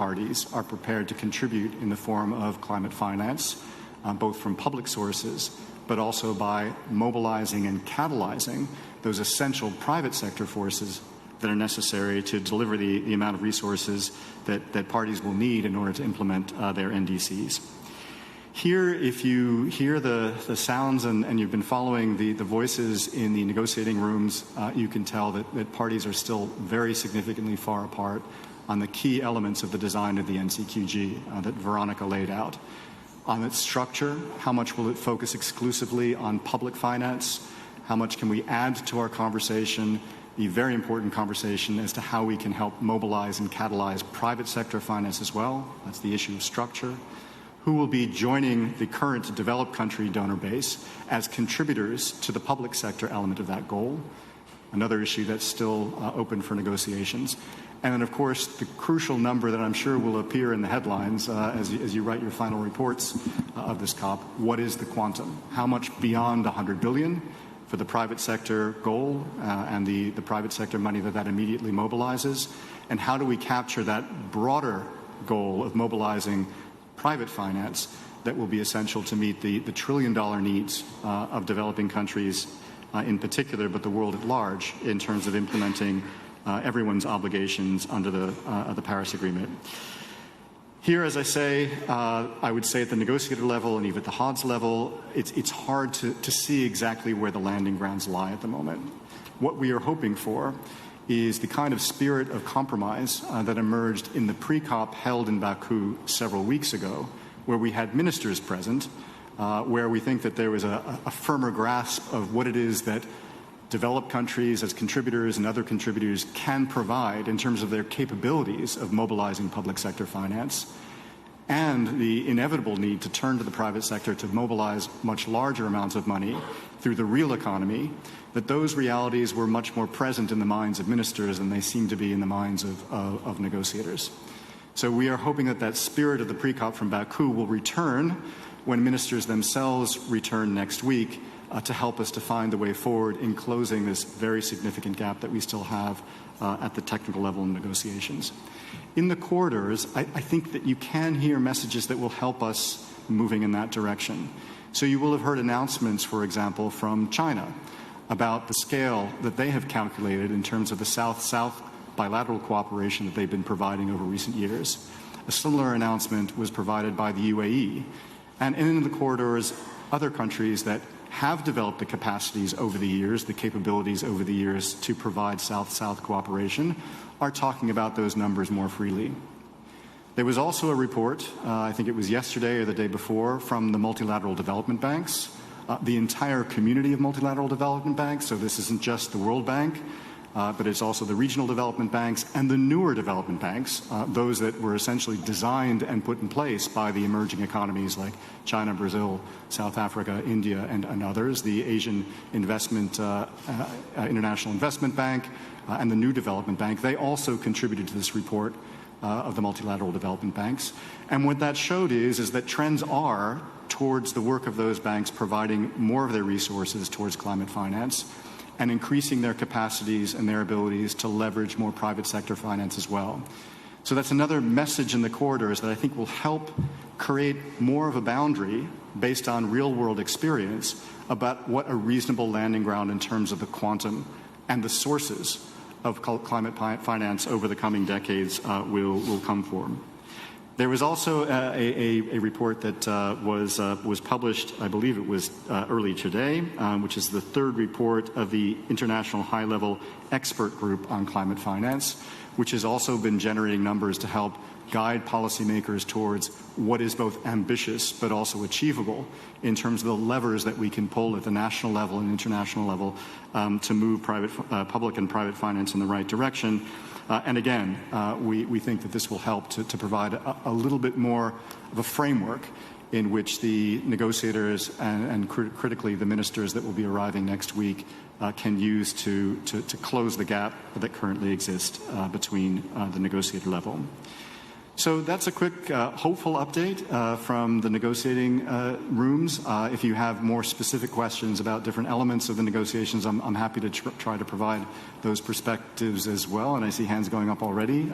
parties are prepared to contribute in the form of climate finance, both from public sources, but also by mobilizing and catalyzing those essential private sector forces that are necessary to deliver the amount of resources that parties will need in order to implement their NDCs. Here, if you hear the sounds and you've been following the voices in the negotiating rooms, you can tell that parties are still very significantly far apart on the key elements of the design of the NCQG that Veronica laid out. On its structure, how much will it focus exclusively on public finance? How much can we add to our conversation, the very important conversation as to how we can help mobilize and catalyze private sector finance as well? That's the issue of structure. Who will be joining the current developed country donor base as contributors to the public sector element of that goal? Another issue that's still open for negotiations. And then, of course, the crucial number that I'm sure will appear in the headlines as you write your final reports of this COP, what is the quantum? How much beyond 100 billion for the private sector goal and the private sector money that immediately mobilizes? And how do we capture that broader goal of mobilizing private finance that will be essential to meet the trillion-dollar needs of developing countries in particular, but the world at large, in terms of implementing everyone's obligations under the Paris Agreement. Here, as I say, I would say at the negotiator level and even at the HODS level, it's hard to see exactly where the landing grounds lie at the moment. What we are hoping for is the kind of spirit of compromise that emerged in the pre-COP held in Baku several weeks ago, where we had ministers present, where we think that there was a firmer grasp of what it is that developed countries as contributors and other contributors can provide in terms of their capabilities of mobilizing public sector finance, and the inevitable need to turn to the private sector to mobilize much larger amounts of money through the real economy, that those realities were much more present in the minds of ministers than they seem to be in the minds of negotiators. So we are hoping that that spirit of the pre-COP from Baku will return when ministers themselves return next week to help us to find the way forward in closing this very significant gap that we still have at the technical level in negotiations. In the corridors, I think that you can hear messages that will help us moving in that direction. So you will have heard announcements, for example, from China about the scale that they have calculated in terms of the South-South bilateral cooperation that they've been providing over recent years. A similar announcement was provided by the UAE. And in the corridors, other countries that have developed the capacities over the years, the capabilities over the years to provide South-South cooperation, are talking about those numbers more freely. There was also a report, I think it was yesterday or the day before, from the multilateral development banks, the entire community of multilateral development banks, so this isn't just the World Bank, but it's also the regional development banks and the newer development banks, those that were essentially designed and put in place by the emerging economies like China, Brazil, South Africa, India, and others, the Asian International Investment Bank, and the New Development Bank. They also contributed to this report of the multilateral development banks. And what that showed is that trends are towards the work of those banks providing more of their resources towards climate finance and increasing their capacities and their abilities to leverage more private sector finance as well. So that's another message in the corridors that I think will help create more of a boundary based on real-world experience about what a reasonable landing ground in terms of the quantum and the sources of climate finance over the coming decades will come from. There was also a report that was published, I believe it was early today, which is the third report of the International High-Level Expert Group on Climate Finance, which has also been generating numbers to help guide policymakers towards what is both ambitious but also achievable in terms of the levers that we can pull at the national level and international level to move public and private finance in the right direction. And again, we think that this will help to provide a little bit more of a framework in which the negotiators and critically the ministers that will be arriving next week can use to close the gap that currently exists between the negotiator level. So that's a quick, hopeful update from the negotiating rooms. If you have more specific questions about different elements of the negotiations, I'm happy to try to provide those perspectives as well. And I see hands going up already.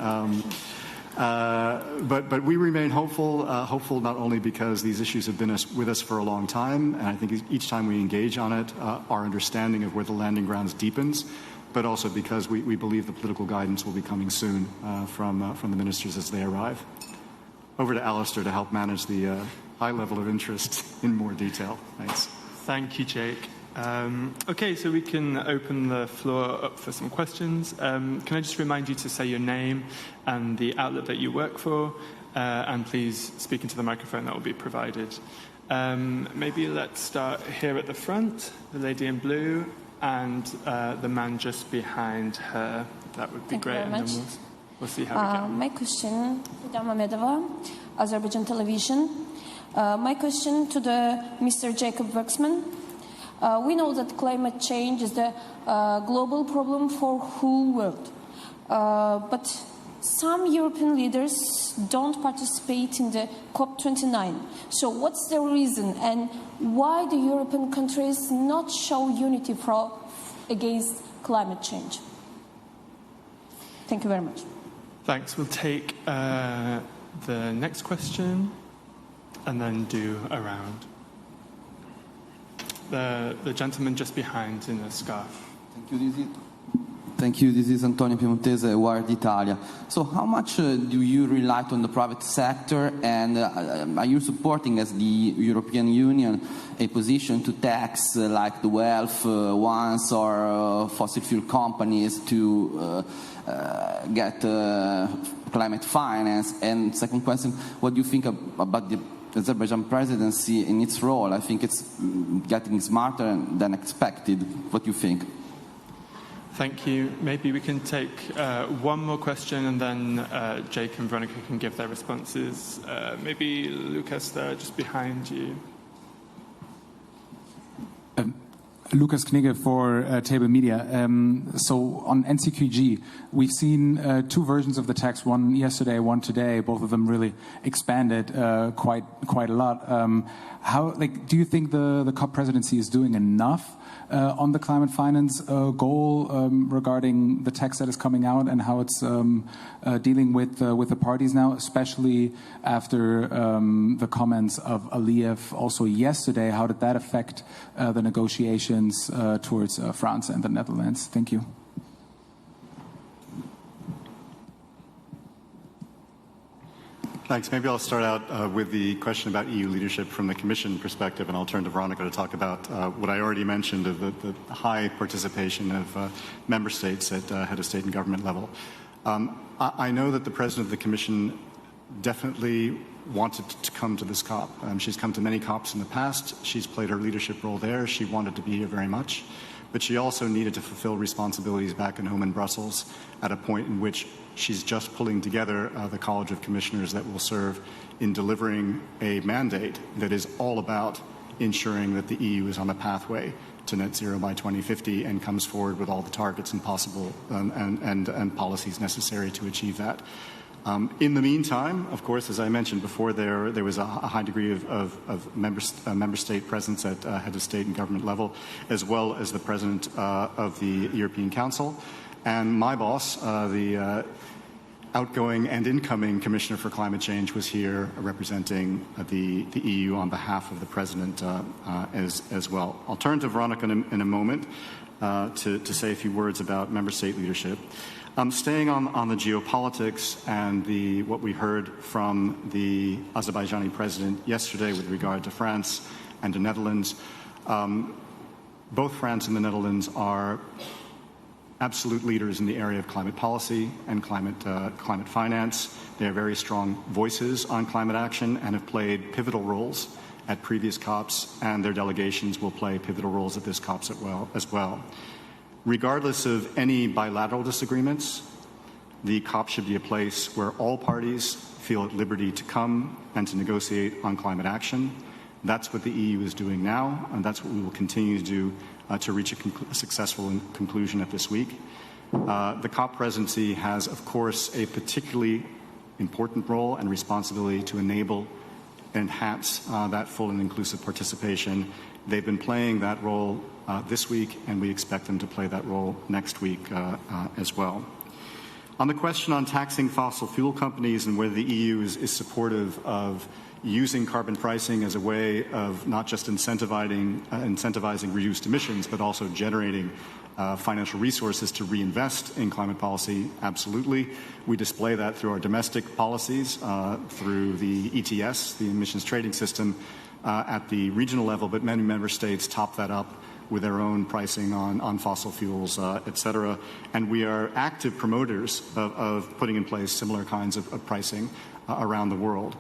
But we remain hopeful, hopeful not only because these issues have been with us for a long time, and I think each time we engage on it, our understanding of where the landing grounds deepens, but also because we believe the political guidance will be coming soon from the ministers as they arrive. Over to Alistair to help manage the high level of interest in more detail. Thanks. Thank you, Jake. Okay, so we can open the floor up for some questions. Can I just remind you to say your name and the outlet that you work for, and please speak into the microphone that will be provided. Maybe let's start here at the front, the lady in blue, and the man just behind her. That would be great. Thank you very much. And then we'll see how we get on. My question, Ida Mamedova, Azerbaijan television. My question to Mr. Jacob Waxman. We know that climate change is the global problem for whole world. But some European leaders don't participate in the COP29. So what's the reason, and why do European countries not show unity against climate change? Thank you very much. Thanks. We'll take the next question and then do a round. The gentleman just behind in the scarf. Thank you. This is Antonio Piemontese, Wired Italia. So how much do you rely on the private sector, and are you supporting, as the European Union, a position to tax like the wealth ones or fossil fuel companies to get climate finance? And second question, what do you think about the Azerbaijan presidency in its role? I think it's getting smarter than expected. What do you think? Thank you. Maybe we can take one more question, and then Jake and Veronica can give their responses. Maybe Lucas there, just behind you. Lucas Knigge for Table Media. So on NCQG, we've seen two versions of the text, one yesterday, one today. Both of them really expanded quite a lot. Do you think the COP presidency is doing enough on the climate finance goal regarding the text that is coming out, and how it's dealing with the parties now, especially after the comments of Aliyev also yesterday? How did that affect the negotiations towards France and the Netherlands? Thank you. Thanks. Maybe I'll start out with the question about EU leadership from the Commission perspective, and I'll turn to Veronica to talk about what I already mentioned of the high participation of member states at head of state and government level. I know that the President of the Commission definitely wanted to come to this COP. She's come to many COPs in the past. She's played her leadership role there. She wanted to be here very much. But she also needed to fulfill responsibilities back at home in Brussels at a point in which she's just pulling together the College of Commissioners that will serve in delivering a mandate that is all about ensuring that the EU is on a pathway to net zero by 2050 and comes forward with all the targets and possible and policies necessary to achieve that. In the meantime, of course, as I mentioned before, there was a high degree of member state presence at head of state and government level, as well as the President of the European Council. And my boss, the outgoing and incoming Commissioner for Climate Change, was here representing the EU on behalf of the President as well. I'll turn to Veronica in a moment to say a few words about member state leadership. Staying on the geopolitics and what we heard from the Azerbaijani president yesterday with regard to France and the Netherlands, both France and the Netherlands are absolute leaders in the area of climate policy and climate finance. They are very strong voices on climate action and have played pivotal roles at previous COPs, and their delegations will play pivotal roles at this COP as well. Regardless of any bilateral disagreements, the COP should be a place where all parties feel at liberty to come and to negotiate on climate action. That's what the EU is doing now, and that's what we will continue to do to reach a successful conclusion at this week. The COP presidency has, of course, a particularly important role and responsibility to enable and enhance that full and inclusive participation. They've been playing that role this week, and we expect them to play that role next week as well. On the question on taxing fossil fuel companies and whether the EU is supportive of using carbon pricing as a way of not just incentivizing reduced emissions, but also generating financial resources to reinvest in climate policy, absolutely. We display that through our domestic policies, through the ETS, the emissions trading system, at the regional level, but many member states top that up with their own pricing on fossil fuels, et cetera. And we are active promoters of putting in place similar kinds of pricing around the world.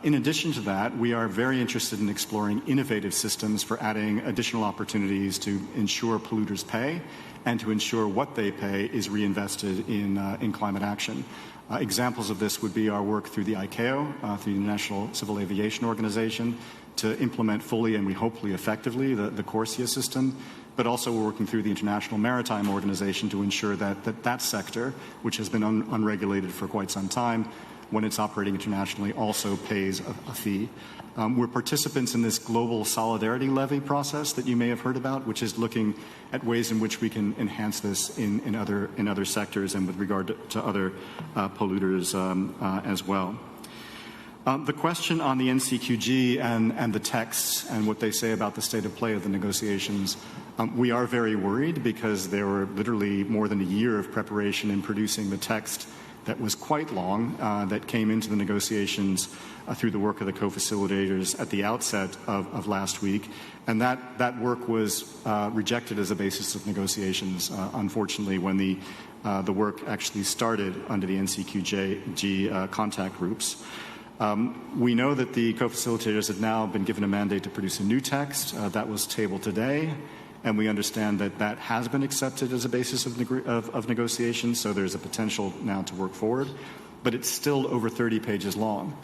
In addition to that, we are very interested in exploring innovative systems for adding additional opportunities to ensure polluters pay and to ensure what they pay is reinvested in climate action. Examples of this would be our work through the ICAO, through the International Civil Aviation Organization, to implement fully and we hopefully effectively the CORSIA system, but also we're working through the International Maritime Organization to ensure that sector, which has been unregulated for quite some time, when it's operating internationally, also pays a fee. We're participants in this global solidarity levy process that you may have heard about, which is looking at ways in which we can enhance this in other sectors and with regard to other polluters as well. The question on the NCQG and the texts and what they say about the state of play of the negotiations, we are very worried because there were literally more than a year of preparation in producing the text that was quite long, that came into the negotiations through the work of the co-facilitators at the outset of last week. And that work was rejected as a basis of negotiations, unfortunately, when the work actually started under the NCQG contact groups. We know that the co-facilitators have now been given a mandate to produce a new text. That was tabled today. And we understand that has been accepted as a basis of negotiations, so there's a potential now to work forward. But it's still over 30 pages long.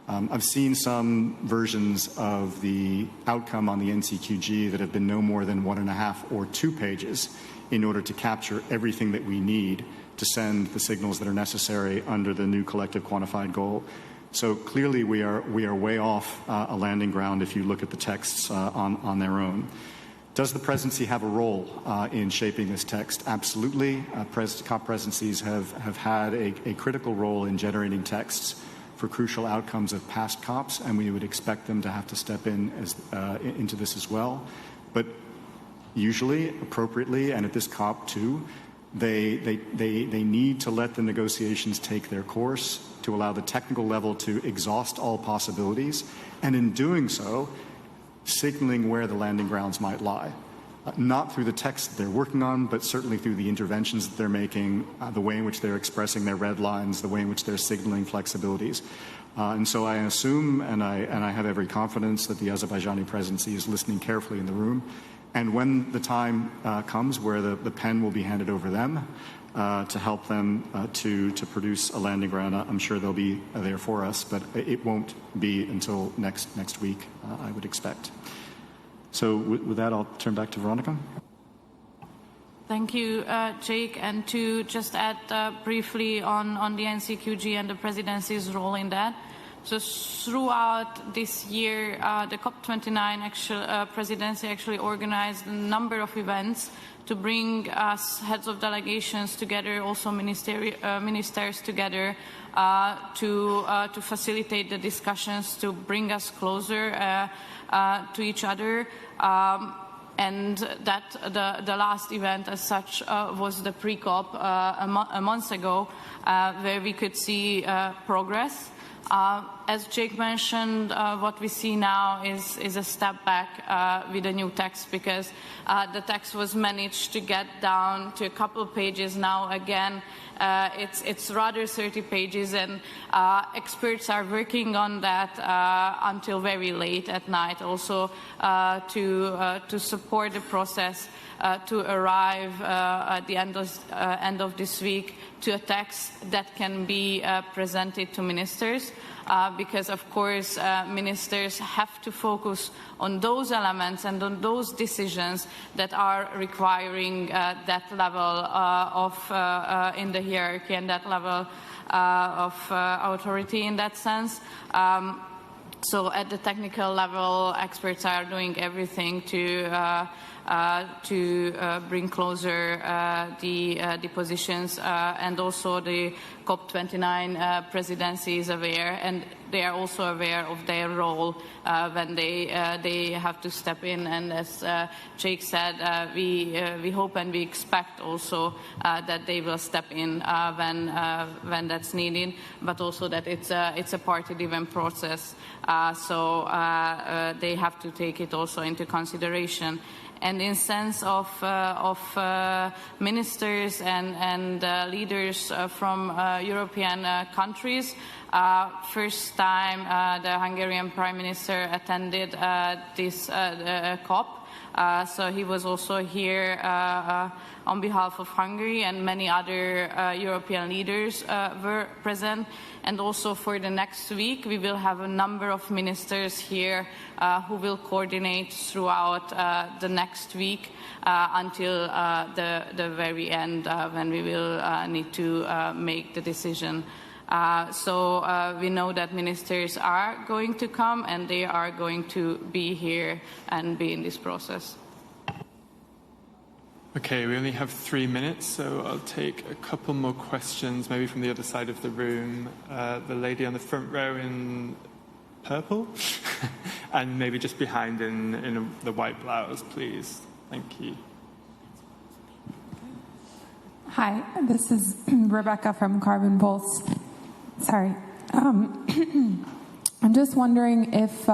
I've seen some versions of the outcome on the NCQG that have been no more than 1.5 or 2 pages in order to capture everything that we need to send the signals that are necessary under the new collective quantified goal. So clearly we are way off a landing ground if you look at the texts on their own. Does the presidency have a role in shaping this text? Absolutely. COP presidencies have had a critical role in generating texts for crucial outcomes of past COPs, and we would expect them to have to step into this as well. But usually, appropriately, and at this COP too, they need to let the negotiations take their course, to allow the technical level to exhaust all possibilities, and in doing so, signaling where the landing grounds might lie. Not through the text that they're working on, but certainly through the interventions that they're making, the way in which they're expressing their red lines, the way in which they're signaling flexibilities. And so I assume, and I have every confidence, that the Azerbaijani presidency is listening carefully in the room. And when the time comes where the pen will be handed over them to help them to produce a landing ground, I'm sure they'll be there for us, but it won't be until next week, I would expect. So with that, I'll turn back to Veronica. Thank you, Jake. And to just add briefly on the NCQG and the presidency's role in that. So throughout this year, the COP29 presidency actually organized a number of events to bring us heads of delegations together, also ministers together, to facilitate the discussions, to bring us closer to each other. And that the last event as such was the pre-COP a month ago, where we could see progress. As Jake mentioned, what we see now is a step back with the new text, because the text was managed to get down to a couple of pages now. Again, it's rather 30 pages, and experts are working on that until very late at night, also to support the process to arrive at the end of this week to a text that can be presented to ministers, because of course ministers have to focus on those elements and on those decisions that are requiring that level of in the hierarchy and that level of authority in that sense. So at the technical level, experts are doing everything to bring closer the positions, and also the COP29 presidency is aware, and they are also aware of their role when they have to step in. And as Jake said, we hope and we expect also that they will step in when that's needed, but also that it's a party-driven process, so they have to take it also into consideration. And in sense of ministers and leaders from European countries, first time the Hungarian Prime Minister attended this COP. So he was also here on behalf of Hungary, and many other European leaders were present. And also for the next week, we will have a number of ministers here who will coordinate throughout the next week until the very end, when we will need to make the decision. So we know that ministers are going to come, and they are going to be here and be in this process. Okay, we only have 3 minutes, so I'll take a couple more questions, maybe from the other side of the room. The lady on the front row in purple, and maybe just behind in the white blouse, please. Thank you. Hi, this is Rebecca from Carbon Pulse. Sorry. I'm just wondering if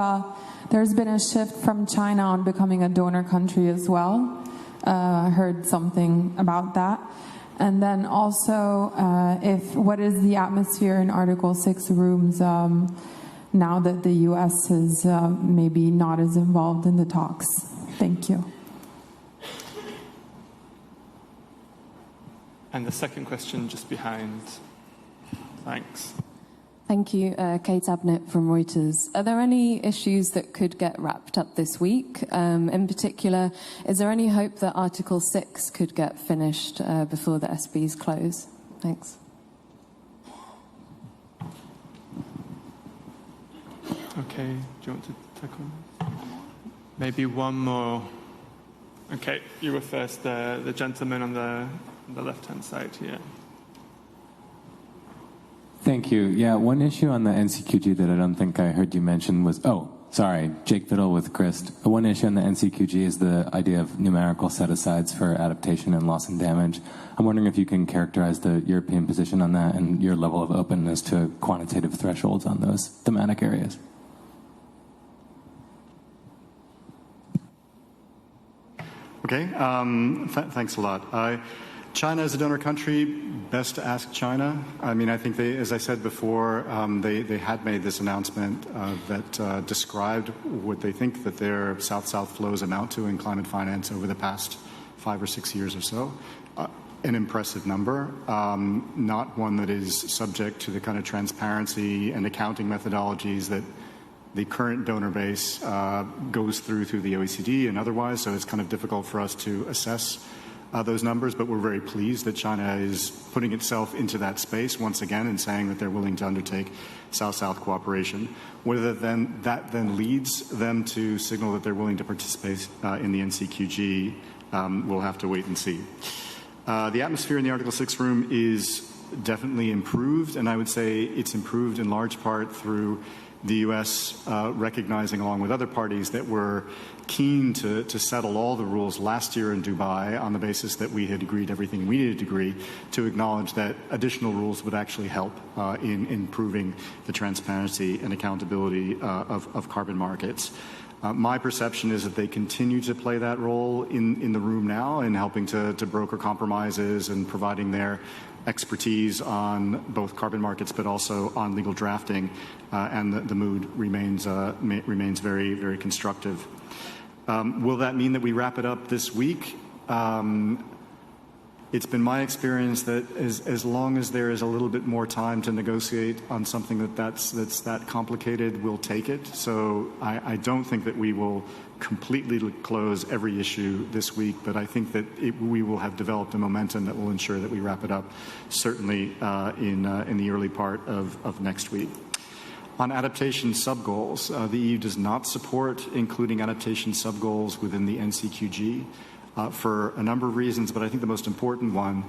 there's been a shift from China on becoming a donor country as well. I heard something about that. And then also, what is the atmosphere in Article 6 rooms now that the U.S. is maybe not as involved in the talks? Thank you. And the second question just behind. Thanks. Thank you. Kate Abnett from Reuters. Are there any issues that could get wrapped up this week? In particular, is there any hope that Article 6 could get finished before the SBs close? Thanks. Okay, do you want to tackle? Maybe one more. Okay, you were first, the gentleman on the left-hand side here. Thank you. Yeah, one issue on the NCQG that I don't think I heard you mention was, Jake Biddle with Christ. One issue on the NCQG is the idea of numerical set-asides for adaptation and loss and damage. I'm wondering if you can characterize the European position on that and your level of openness to quantitative thresholds on those thematic areas. Okay, thanks a lot. China as a donor country, best to ask China. I mean, I think they, as I said before, they had made this announcement that described what they think that their South-South flows amount to in climate finance over the past 5 or 6 years or so. An impressive number, not one that is subject to the kind of transparency and accounting methodologies that the current donor base goes through the OECD and otherwise, so it's kind of difficult for us to assess those numbers, but we're very pleased that China is putting itself into that space once again and saying that they're willing to undertake South-South cooperation. Whether that then leads them to signal that they're willing to participate in the NCQG, we'll have to wait and see. The atmosphere in the Article 6 room is definitely improved, and I would say it's improved in large part through the U.S. Recognizing, along with other parties, that we're keen to settle all the rules last year in Dubai on the basis that we had agreed everything we needed to agree, to acknowledge that additional rules would actually help in improving the transparency and accountability of carbon markets. My perception is that they continue to play that role in the room now in helping to broker compromises and providing their expertise on both carbon markets but also on legal drafting, and the mood remains very, very constructive. Will that mean that we wrap it up this week? It's been my experience that as long as there is a little bit more time to negotiate on something that's that complicated, we'll take it. So I don't think that we will completely close every issue this week, but I think that we will have developed a momentum that will ensure that we wrap it up certainly in the early part of next week. On adaptation sub-goals, the EU does not support including adaptation sub-goals within the NCQG for a number of reasons, but I think the most important one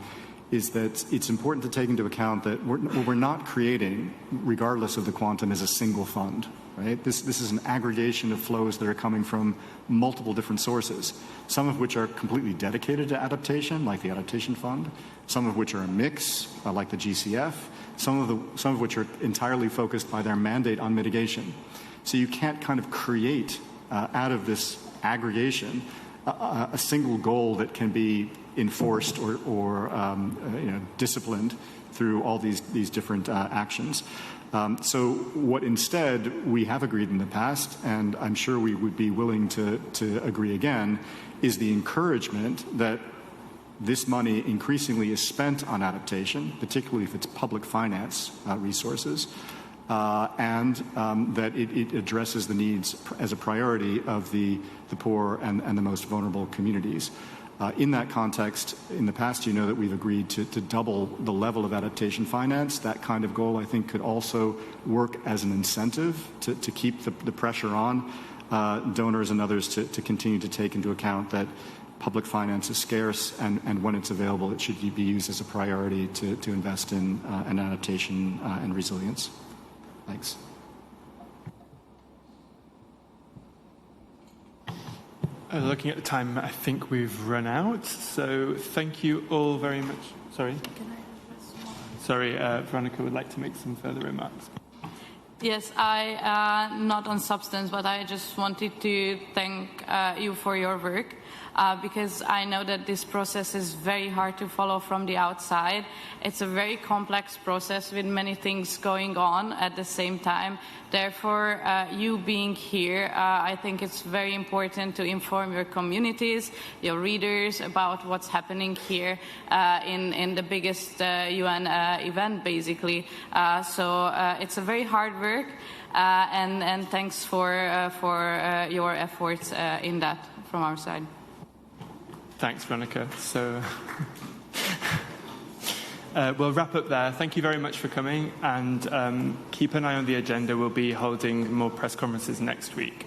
is that it's important to take into account that what we're not creating, regardless of the quantum, is a single fund. Right? This is an aggregation of flows that are coming from multiple different sources, some of which are completely dedicated to adaptation, like the Adaptation Fund, some of which are a mix, like the GCF, some of which are entirely focused by their mandate on mitigation. So you can't kind of create out of this aggregation a single goal that can be enforced or disciplined through all these different actions. So what instead we have agreed in the past, and I'm sure we would be willing to agree again, is the encouragement that this money increasingly is spent on adaptation, particularly if it's public finance resources, and that it addresses the needs as a priority of the poor and the most vulnerable communities. In that context, in the past, you know that we've agreed to double the level of adaptation finance. That kind of goal, I think, could also work as an incentive to keep the pressure on donors and others to continue to take into account that public finance is scarce, and when it's available, it should be used as a priority to invest in an adaptation and resilience. Thanks. Looking at the time, I think we've run out. So thank you all very much. Sorry? Sorry, Veronica would like to make some further remarks. Yes, not on substance, but I just wanted to thank you for your work. Because I know that this process is very hard to follow from the outside. It's a very complex process with many things going on at the same time. Therefore, you being here, I think it's very important to inform your communities, your readers, about what's happening here in the biggest UN event, basically. So it's a very hard work, and thanks for your efforts in that from our side. Thanks, Veronica. So we'll wrap up there. Thank you very much for coming, and keep an eye on the agenda. We'll be holding more press conferences next week.